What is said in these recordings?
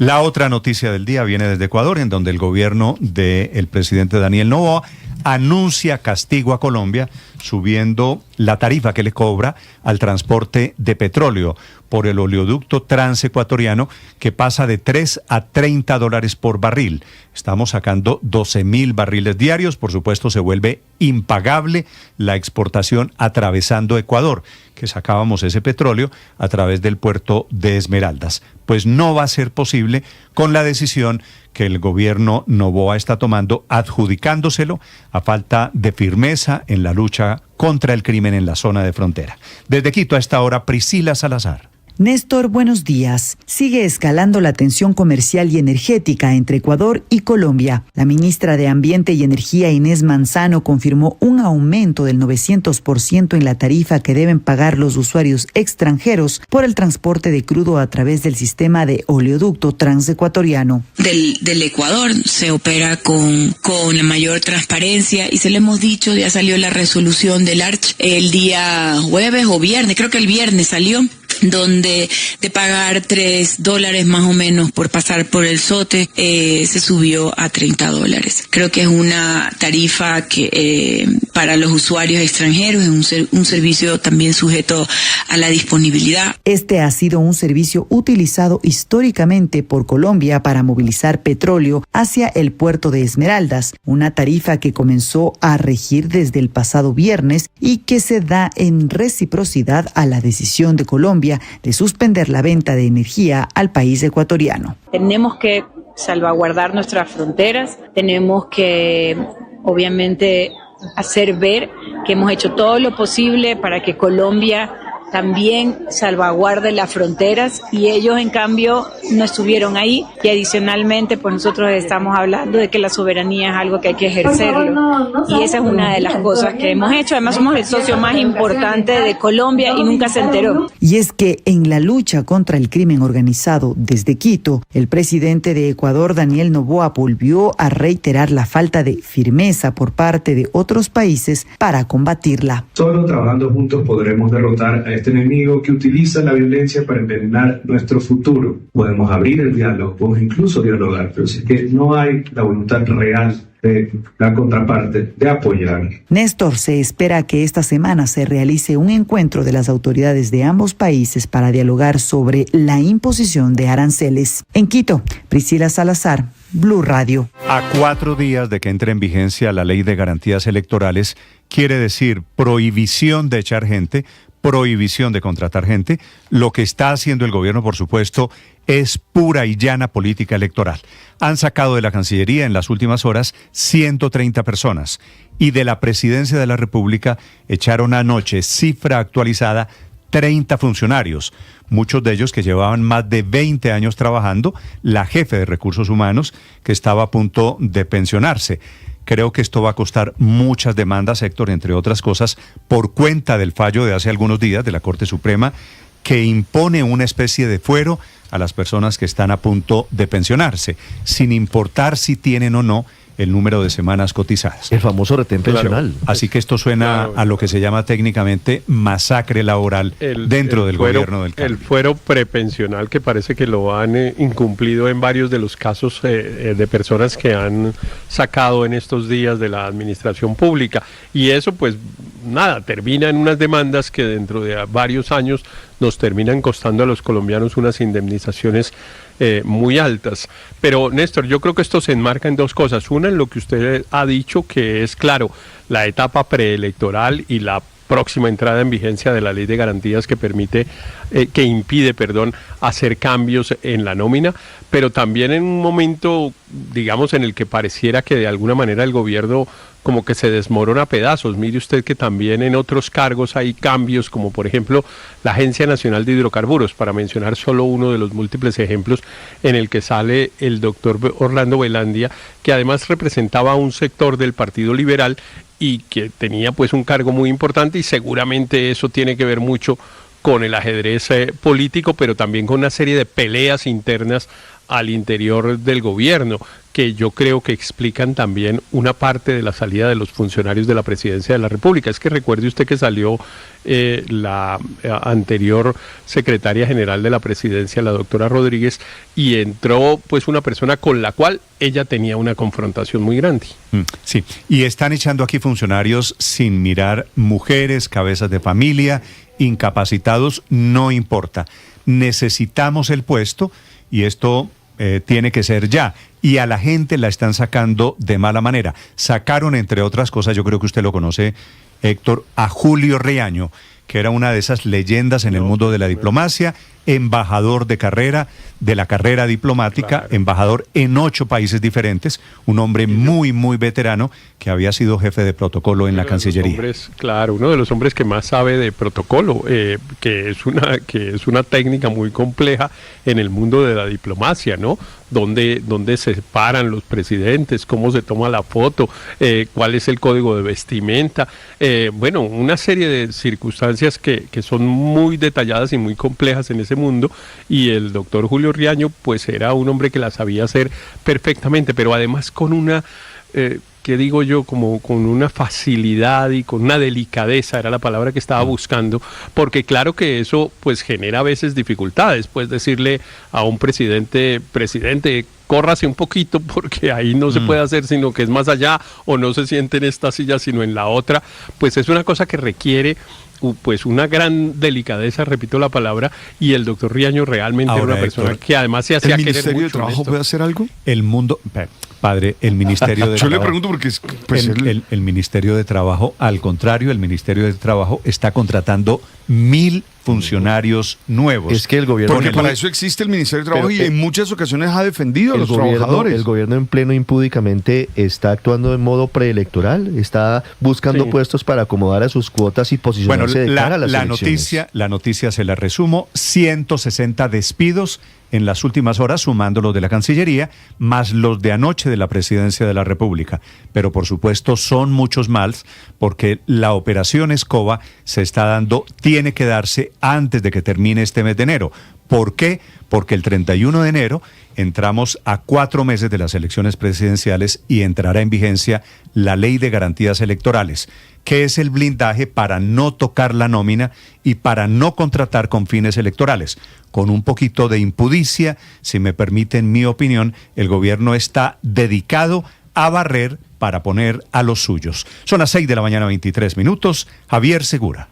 La otra noticia del día viene desde Ecuador, en donde el gobierno del presidente Daniel Noboa anuncia castigo a Colombia, subiendo la tarifa que le cobra al transporte de petróleo por el oleoducto transecuatoriano, que pasa de 3 a $30 por barril. Estamos sacando 12.000 barriles diarios. Por supuesto, se vuelve impagable la exportación atravesando Ecuador, que sacábamos ese petróleo a través del puerto de Esmeraldas. Pues no va a ser posible con la decisión que el gobierno Noboa está tomando, adjudicándoselo a falta de firmeza en la lucha contra el crimen en la zona de frontera. Desde Quito a esta hora, Priscila Salazar. Néstor, buenos días. Sigue escalando la tensión comercial y energética entre Ecuador y Colombia. La ministra de Ambiente y Energía, Inés Manzano, confirmó un aumento del 900% en la tarifa que deben pagar los usuarios extranjeros por el transporte de crudo a través del sistema de oleoducto transecuatoriano. Del Ecuador se opera con la mayor transparencia y se lo hemos dicho, ya salió la resolución del ARCH el día jueves o viernes, creo que el viernes salió, donde de pagar $3 más o menos por pasar por el SOTE, se subió a $30. Creo que es una tarifa que para los usuarios extranjeros es un servicio también sujeto a la disponibilidad. Este ha sido un servicio utilizado históricamente por Colombia para movilizar petróleo hacia el puerto de Esmeraldas, una tarifa que comenzó a regir desde el pasado viernes y que se da en reciprocidad a la decisión de Colombia de suspender la venta de energía al país ecuatoriano. Tenemos que salvaguardar nuestras fronteras, tenemos que obviamente hacer ver que hemos hecho todo lo posible para que Colombia también salvaguarde las fronteras y ellos en cambio no estuvieron ahí, y adicionalmente pues nosotros estamos hablando de que la soberanía es algo que hay que ejercerlo y esa es una de las cosas que hemos hecho. Además somos el socio más importante de Colombia y nunca se enteró. Y es que en la lucha contra el crimen organizado desde Quito, el presidente de Ecuador, Daniel Noboa, volvió a reiterar la falta de firmeza por parte de otros países para combatirla. Solo trabajando juntos podremos derrotar a este enemigo que utiliza la violencia para envenenar nuestro futuro. Podemos abrir el diálogo, podemos incluso dialogar, pero si es que no hay la voluntad real de la contraparte de apoyar. Néstor, se espera que esta semana se realice un encuentro de las autoridades de ambos países para dialogar sobre la imposición de aranceles. En Quito, Priscila Salazar, Blue Radio. A 4 días de que entre en vigencia la Ley de Garantías Electorales, quiere decir prohibición de echar gente, prohibición de contratar gente. Lo que está haciendo el gobierno, por supuesto, es pura y llana política electoral. Han sacado de la Cancillería en las últimas horas 130 personas y de la Presidencia de la República echaron anoche, cifra actualizada, 30 funcionarios, muchos de ellos que llevaban más de 20 años trabajando, la jefe de Recursos Humanos que estaba a punto de pensionarse. Creo que esto va a costar muchas demandas, Héctor, entre otras cosas, por cuenta del fallo de hace algunos días de la Corte Suprema, que impone una especie de fuero a las personas que están a punto de pensionarse, sin importar si tienen o no el número de semanas cotizadas. El famoso retén pensional. Así que esto suena a lo que se llama técnicamente masacre laboral dentro del gobierno del cambio. El fuero prepensional, que parece que lo han incumplido en varios de los casos de personas que han sacado en estos días de la administración pública. Y eso pues nada, termina en unas demandas que dentro de varios años nos terminan costando a los colombianos unas indemnizaciones muy altas. Pero Néstor, yo creo que esto se enmarca en dos cosas. Una, en lo que usted ha dicho, que es claro, la etapa preelectoral y la próxima entrada en vigencia de la Ley de Garantías que impide hacer cambios en la nómina, pero también en un momento, digamos, en el que pareciera que de alguna manera el gobierno como que se desmorona a pedazos. Mire usted que también en otros cargos hay cambios, como por ejemplo la Agencia Nacional de Hidrocarburos, para mencionar solo uno de los múltiples ejemplos en el que sale el doctor Orlando Velandia, que además representaba a un sector del Partido Liberal y que tenía pues un cargo muy importante, y seguramente eso tiene que ver mucho con el ajedrez político, pero también con una serie de peleas internas al interior del gobierno, que yo creo que explican también una parte de la salida de los funcionarios de la Presidencia de la República. Es que recuerde usted que salió la anterior secretaria general de la Presidencia, la doctora Rodríguez, y entró pues una persona con la cual ella tenía una confrontación muy grande. Sí, y están echando aquí funcionarios sin mirar mujeres, cabezas de familia, incapacitados, no importa. Necesitamos el puesto y esto tiene que ser ya. Y a la gente la están sacando de mala manera. Sacaron, entre otras cosas, yo creo que usted lo conoce, Héctor, a Julio Riaño, que era una de esas leyendas en el mundo de la diplomacia, embajador de carrera, de la carrera diplomática, claro, embajador en 8 países diferentes, un hombre muy, muy veterano que había sido jefe de protocolo en la Cancillería. Claro, uno de los hombres que más sabe de protocolo, que es una técnica muy compleja en el mundo de la diplomacia, ¿no? Donde se paran los presidentes, cómo se toma la foto, cuál es el código de vestimenta, bueno, una serie de circunstancias que son muy detalladas y muy complejas en ese mundo, y el doctor Julio Riaño pues era un hombre que la sabía hacer perfectamente, pero además con una, ¿qué digo yo? Como con una facilidad y con una delicadeza, era la palabra que estaba buscando, porque claro que eso pues genera a veces dificultades, pues decirle a un presidente, córrase un poquito porque ahí no se puede hacer, sino que es más allá, o no se siente en esta silla sino en la otra, pues es una cosa que requiere pues una gran delicadeza, repito la palabra, y el doctor Riaño realmente era una persona que además se hacía querer mucho. ¿El Ministerio de Trabajo puede hacer algo? El mundo, padre, el Ministerio de Yo Trabajo. le pregunto porque pues el Ministerio de Trabajo, al contrario, el Ministerio de Trabajo está contratando 1.000 funcionarios nuevos. Es que el gobierno... Porque para eso existe el Ministerio de Trabajo y en muchas ocasiones ha defendido a los trabajadores. El gobierno en pleno impúdicamente está actuando en modo preelectoral, está buscando puestos para acomodar a sus cuotas y posicionarse de cara a las elecciones. La noticia se la resumo, 160 despidos en las últimas horas, sumando los de la Cancillería, más los de anoche de la Presidencia de la República. Pero por supuesto son muchos más, porque la operación Escoba se está dando, tiene que darse antes de que termine este mes de enero. ¿Por qué? Porque el 31 de enero entramos a 4 meses de las elecciones presidenciales y entrará en vigencia la Ley de Garantías Electorales, que es el blindaje para no tocar la nómina y para no contratar con fines electorales. Con un poquito de impudicia, si me permiten mi opinión, el gobierno está dedicado a barrer para poner a los suyos. Son las 6 de la mañana, 23 minutos. Javier Segura.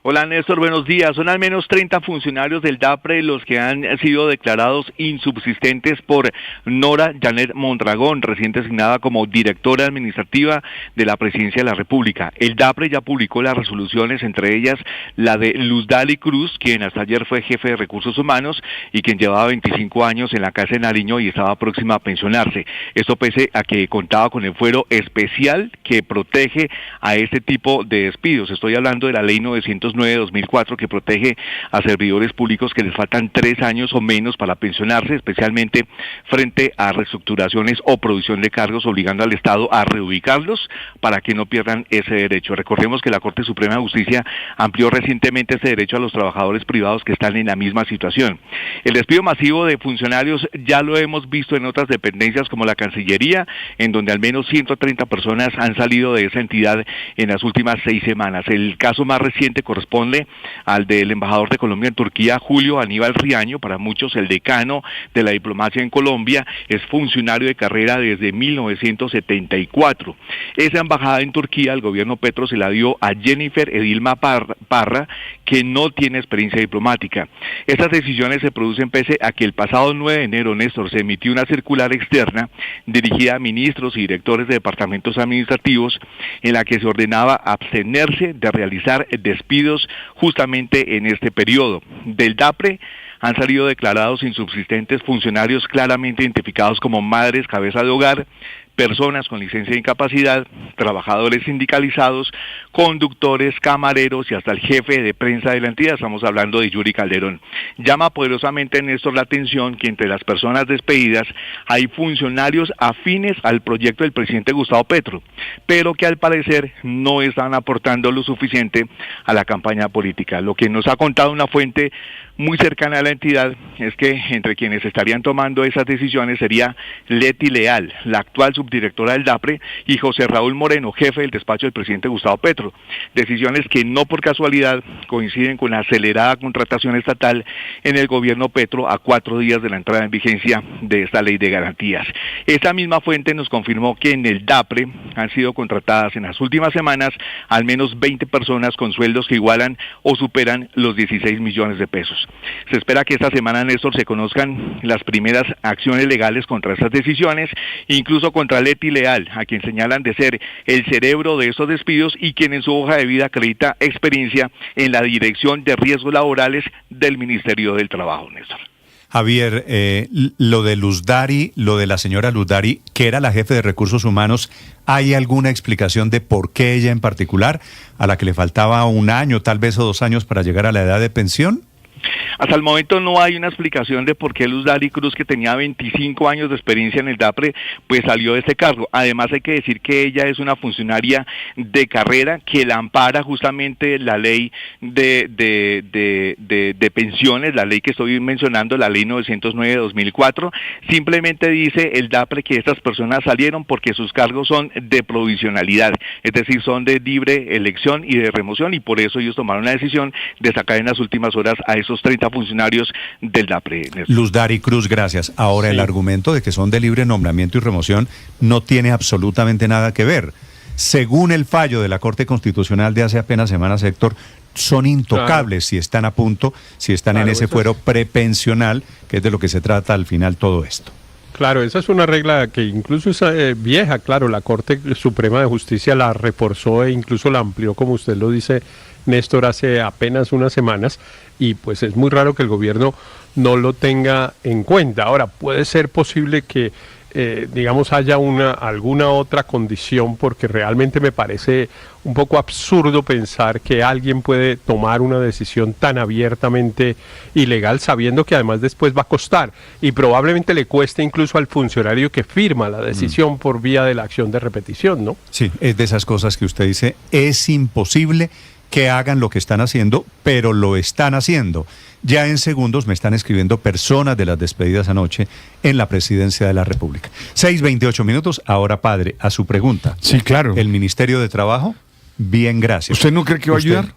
Hola Néstor, buenos días. Son al menos 30 funcionarios del DAPRE los que han sido declarados insubsistentes por Nora Janet Mondragón, recién designada como directora administrativa de la Presidencia de la República. El DAPRE ya publicó las resoluciones, entre ellas la de Luz Dali Cruz, quien hasta ayer fue jefe de Recursos Humanos y quien llevaba 25 años en la Casa de Nariño y estaba próxima a pensionarse. Esto pese a que contaba con el fuero especial que protege a este tipo de despidos. Estoy hablando de la Ley 909/2004 que protege a servidores públicos que les faltan 3 años o menos para pensionarse, especialmente frente a reestructuraciones o provisión de cargos, obligando al Estado a reubicarlos para que no pierdan ese derecho. Recordemos que la Corte Suprema de Justicia amplió recientemente este derecho a los trabajadores privados que están en la misma situación. El despido masivo de funcionarios ya lo hemos visto en otras dependencias como la Cancillería, en donde al menos 130 personas han salido de esa entidad en las últimas 6 semanas. El caso más reciente corresponde al del embajador de Colombia en Turquía, Julio Aníbal Riaño, para muchos el decano de la diplomacia en Colombia, es funcionario de carrera desde 1974. Esa embajada en Turquía, el gobierno Petro se la dio a Jennifer Edilma Parra, que no tiene experiencia diplomática. Estas decisiones se producen pese a que el pasado 9 de enero, Néstor, se emitió una circular externa dirigida a ministros y directores de departamentos administrativos en la que se ordenaba abstenerse de realizar despidos justamente en este periodo. Del DAPRE han salido declarados insubsistentes funcionarios claramente identificados como madres, cabeza de hogar, personas con licencia de incapacidad, trabajadores sindicalizados, conductores, camareros y hasta el jefe de prensa de la entidad. Estamos hablando de Yuri Calderón. Llama poderosamente, Néstor, la atención que entre las personas despedidas hay funcionarios afines al proyecto del presidente Gustavo Petro, pero que al parecer no están aportando lo suficiente a la campaña política. Lo que nos ha contado una fuente muy cercana a la entidad es que entre quienes estarían tomando esas decisiones sería Leti Leal, la actual subdirectora del DAPRE, y José Raúl Moreno, jefe del despacho del presidente Gustavo Petro. Decisiones que no por casualidad coinciden con la acelerada contratación estatal en el gobierno Petro a 4 días de la entrada en vigencia de esta ley de garantías. Esta misma fuente nos confirmó que en el DAPRE han sido contratadas en las últimas semanas al menos 20 personas con sueldos que igualan o superan los 16 millones de pesos. Se espera que esta semana, Néstor, se conozcan las primeras acciones legales contra estas decisiones, incluso contra Leti Leal, a quien señalan de ser el cerebro de estos despidos y quien en su hoja de vida acredita experiencia en la Dirección de Riesgos Laborales del Ministerio del Trabajo, Néstor. Javier, lo de Luzdari, lo de la señora Luzdari, que era la jefe de recursos humanos, ¿hay alguna explicación de por qué ella en particular, a la que le faltaba 1 año, tal vez o 2 años para llegar a la edad de pensión? Hasta el momento no hay una explicación de por qué Luzdari Cruz, que tenía 25 años de experiencia en el DAPRE, pues salió de este cargo. Además hay que decir que ella es una funcionaria de carrera que la ampara justamente la ley de pensiones, la ley que estoy mencionando, la ley 909 de 2004. Simplemente dice el DAPRE que estas personas salieron porque sus cargos son de provisionalidad, es decir, son de libre elección y de remoción, y por eso ellos tomaron la decisión de sacar en las últimas horas a esos 30 funcionarios del DAPRE. Luzdari Cruz, gracias. Ahora, sí, el argumento de que son de libre nombramiento y remoción no tiene absolutamente nada que ver. Según el fallo de la Corte Constitucional de hace apenas semanas, Héctor, son intocables, claro, si están a punto, si están en ese fuero prepensional, que es de lo que se trata al final todo esto. Claro, esa es una regla que incluso es vieja, claro, la Corte Suprema de Justicia la reforzó e incluso la amplió, como usted lo dice, Néstor, hace apenas unas semanas, y pues es muy raro que el gobierno no lo tenga en cuenta. Ahora, puede ser posible que, digamos, haya alguna otra condición, porque realmente me parece un poco absurdo pensar que alguien puede tomar una decisión tan abiertamente ilegal, sabiendo que además después va a costar, y probablemente le cueste incluso al funcionario que firma la decisión por vía de la acción de repetición, ¿no? Sí, es de esas cosas que usted dice, es imposible que hagan lo que están haciendo, pero lo están haciendo. Ya en segundos me están escribiendo personas de las despedidas anoche en la Presidencia de la República. 6:28 minutos. Ahora, padre, a su pregunta. Sí, claro. ¿El Ministerio de Trabajo? Bien, gracias. ¿Usted no cree que va a ayudar?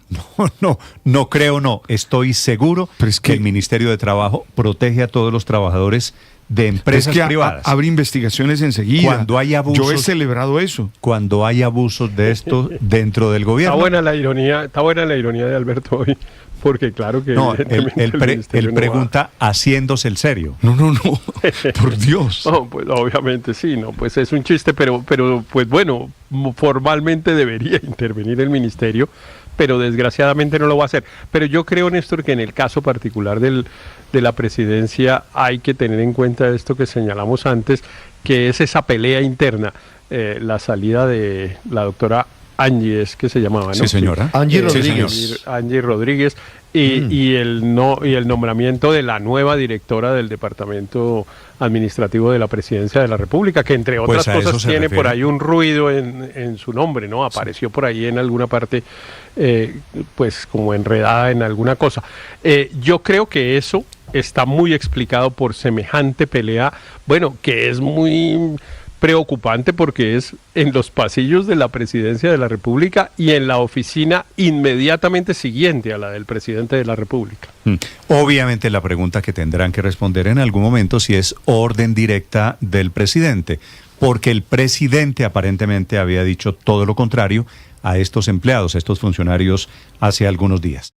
No creo, no. Estoy seguro que el Ministerio de Trabajo protege a todos los trabajadores de empresas privadas. Abre investigaciones enseguida. Cuando hay abusos, yo he celebrado eso. Cuando hay abusos de esto dentro del gobierno. Está buena la ironía de Alberto hoy, porque claro que no, él pregunta haciéndose el serio. No, por Dios. No, pues obviamente sí, no, pues es un chiste, pero pues bueno, formalmente debería intervenir el ministerio, pero desgraciadamente no lo va a hacer. Pero yo creo, Néstor, que en el caso particular de la presidencia hay que tener en cuenta esto que señalamos antes, que es esa pelea interna, la salida de la doctora Angie, es que se llamaba, ¿no? Sí, señora. Angie Rodríguez. Sí, Angie Rodríguez, y el nombramiento de la nueva directora del Departamento Administrativo de la Presidencia de la República, que entre otras cosas tiene por ahí un ruido en su nombre, ¿no? Apareció por ahí en alguna parte, pues como enredada en alguna cosa. Yo creo que eso está muy explicado por semejante pelea, bueno, que es muy preocupante porque es en los pasillos de la Presidencia de la República y en la oficina inmediatamente siguiente a la del presidente de la República. Obviamente la pregunta que tendrán que responder en algún momento si es orden directa del presidente, porque el presidente aparentemente había dicho todo lo contrario a estos empleados, a estos funcionarios hace algunos días.